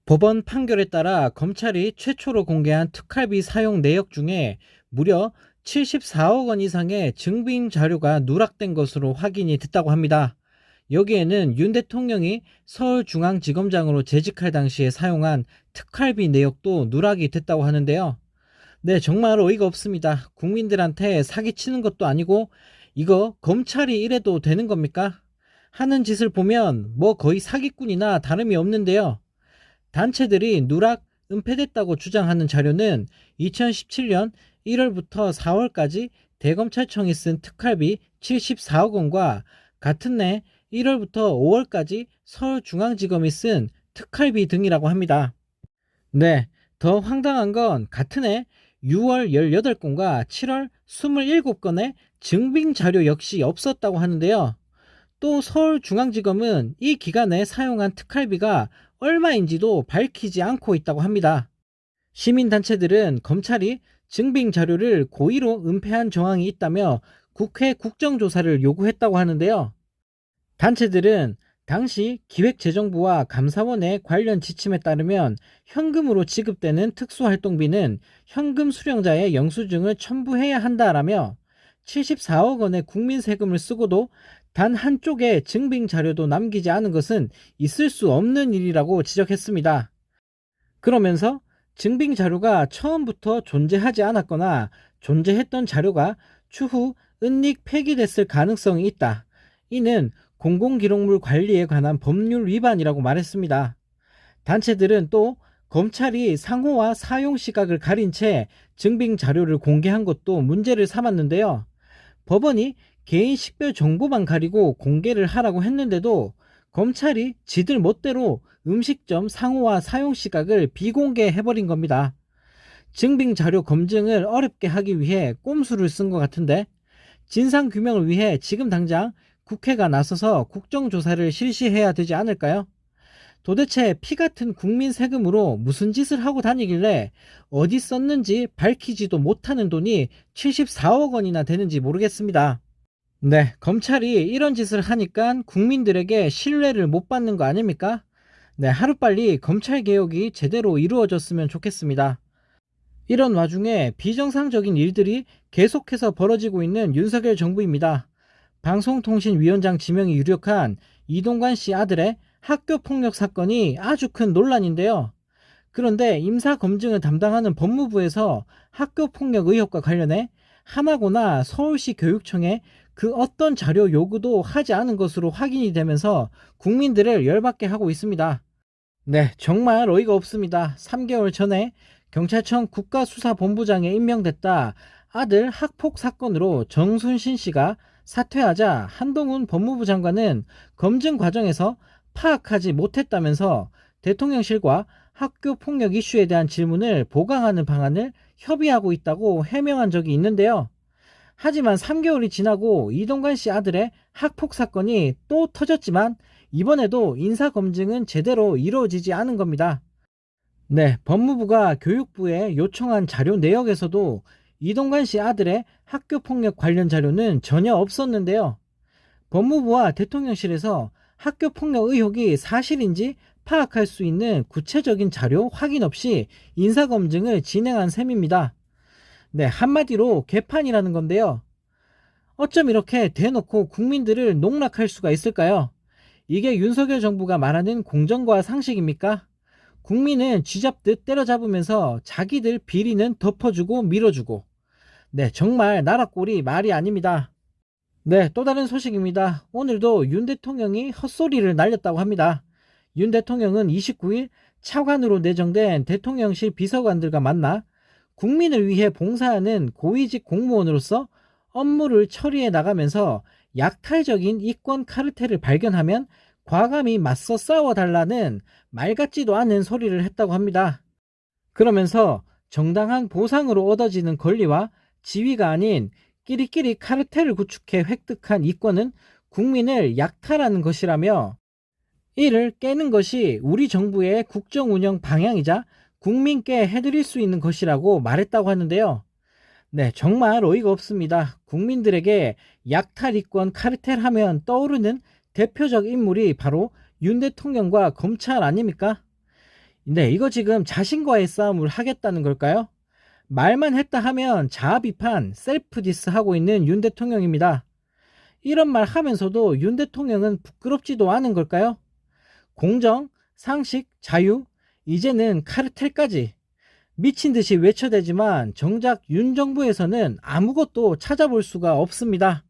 법원 판결에 따라 검찰이 최초로 공개한 특활비 사용 내역 중에 무려 74억 원 이상의 증빙 자료가 누락된 것으로 확인이 됐다고 합니다. 여기에는 윤 대통령이 서울중앙지검장으로 재직할 당시에 사용한 특활비 내역도 누락이 됐다고 하는데요. 네, 정말 어이가 없습니다. 국민들한테 사기치는 것도 아니고 이거 검찰이 이래도 되는 겁니까? 하는 짓을 보면 뭐 거의 사기꾼이나 다름이 없는데요. 단체들이 누락, 은폐됐다고 주장하는 자료는 2017년 1월부터 4월까지 대검찰청이 쓴 특활비 74억 원과 같은 해 1월부터 5월까지 서울중앙지검이 쓴 특활비 등이라고 합니다. 네, 더 황당한 건 같은 해 6월 18건과 7월 27건의 증빙 자료 역시 없었다고 하는데요. 또 서울중앙지검은 이 기간에 사용한 특활비가 얼마인지도 밝히지 않고 있다고 합니다. 시민단체들은 검찰이 증빙 자료를 고의로 은폐한 정황이 있다며 국회 국정조사를 요구했다고 하는데요. 단체들은 당시 기획재정부와 감사원의 관련 지침에 따르면 현금으로 지급되는 특수활동비는 현금 수령자의 영수증을 첨부해야 한다라며 74억 원의 국민 세금을 쓰고도 단 한쪽의 증빙 자료도 남기지 않은 것은 있을 수 없는 일이라고 지적했습니다. 그러면서 증빙 자료가 처음부터 존재하지 않았거나 존재했던 자료가 추후 은닉 폐기됐을 가능성이 있다. 이는 공공기록물 관리에 관한 법률 위반이라고 말했습니다. 단체들은 또 검찰이 상호와 사용 시각을 가린 채 증빙 자료를 공개한 것도 문제를 삼았는데요. 법원이 개인 식별 정보만 가리고 공개를 하라고 했는데도 검찰이 지들 멋대로 음식점 상호와 사용 시각을 비공개해버린 겁니다. 증빙 자료 검증을 어렵게 하기 위해 꼼수를 쓴 것 같은데 진상규명을 위해 지금 당장 국회가 나서서 국정조사를 실시해야 되지 않을까요? 도대체 피 같은 국민 세금으로 무슨 짓을 하고 다니길래 어디 썼는지 밝히지도 못하는 돈이 74억 원이나 되는지 모르겠습니다. 네, 검찰이 이런 짓을 하니까 국민들에게 신뢰를 못 받는 거 아닙니까? 네, 하루빨리 검찰 개혁이 제대로 이루어졌으면 좋겠습니다. 이런 와중에 비정상적인 일들이 계속해서 벌어지고 있는 윤석열 정부입니다. 방송통신위원장 지명이 유력한 이동관 씨 아들의 학교폭력 사건이 아주 큰 논란인데요. 그런데 임사검증을 담당하는 법무부에서 학교폭력 의혹과 관련해 하나고나 서울시 교육청에 그 어떤 자료 요구도 하지 않은 것으로 확인이 되면서 국민들을 열받게 하고 있습니다. 네, 정말 어이가 없습니다. 3개월 전에 경찰청 국가수사본부장에 임명됐다 아들 학폭 사건으로 정순신 씨가 사퇴하자 한동훈 법무부 장관은 검증 과정에서 파악하지 못했다면서 대통령실과 학교 폭력 이슈에 대한 질문을 보강하는 방안을 협의하고 있다고 해명한 적이 있는데요. 하지만 3개월이 지나고 이동관 씨 아들의 학폭 사건이 또 터졌지만 이번에도 인사검증은 제대로 이루어지지 않은 겁니다. 네, 법무부가 교육부에 요청한 자료 내역에서도 이동관 씨 아들의 학교폭력 관련 자료는 전혀 없었는데요. 법무부와 대통령실에서 학교폭력 의혹이 사실인지 파악할 수 있는 구체적인 자료 확인 없이 인사검증을 진행한 셈입니다. 네, 한마디로 개판이라는 건데요. 어쩜 이렇게 대놓고 국민들을 농락할 수가 있을까요? 이게 윤석열 정부가 말하는 공정과 상식입니까? 국민은 쥐잡듯 때려잡으면서 자기들 비리는 덮어주고 밀어주고. 네, 정말 나라 꼴이 말이 아닙니다. 네, 또 다른 소식입니다. 오늘도 윤 대통령이 헛소리를 날렸다고 합니다. 윤 대통령은 29일 차관으로 내정된 대통령실 비서관들과 만나 국민을 위해 봉사하는 고위직 공무원으로서 업무를 처리해 나가면서 약탈적인 이권 카르텔을 발견하면 과감히 맞서 싸워달라는 말 같지도 않은 소리를 했다고 합니다. 그러면서 정당한 보상으로 얻어지는 권리와 지위가 아닌 끼리끼리 카르텔을 구축해 획득한 이권은 국민을 약탈하는 것이라며 이를 깨는 것이 우리 정부의 국정 운영 방향이자 국민께 해드릴 수 있는 것이라고 말했다고 하는데요. 네, 정말 어이가 없습니다. 국민들에게 약탈 이권 카르텔 하면 떠오르는 대표적 인물이 바로 윤 대통령과 검찰 아닙니까? 네, 이거 지금 자신과의 싸움을 하겠다는 걸까요? 말만 했다 하면 자아 비판, 셀프 디스 하고 있는 윤 대통령입니다. 이런 말 하면서도 윤 대통령은 부끄럽지도 않은 걸까요? 공정, 상식, 자유, 이제는 카르텔까지 미친 듯이 외쳐대지만 정작 윤 정부에서는 아무것도 찾아볼 수가 없습니다.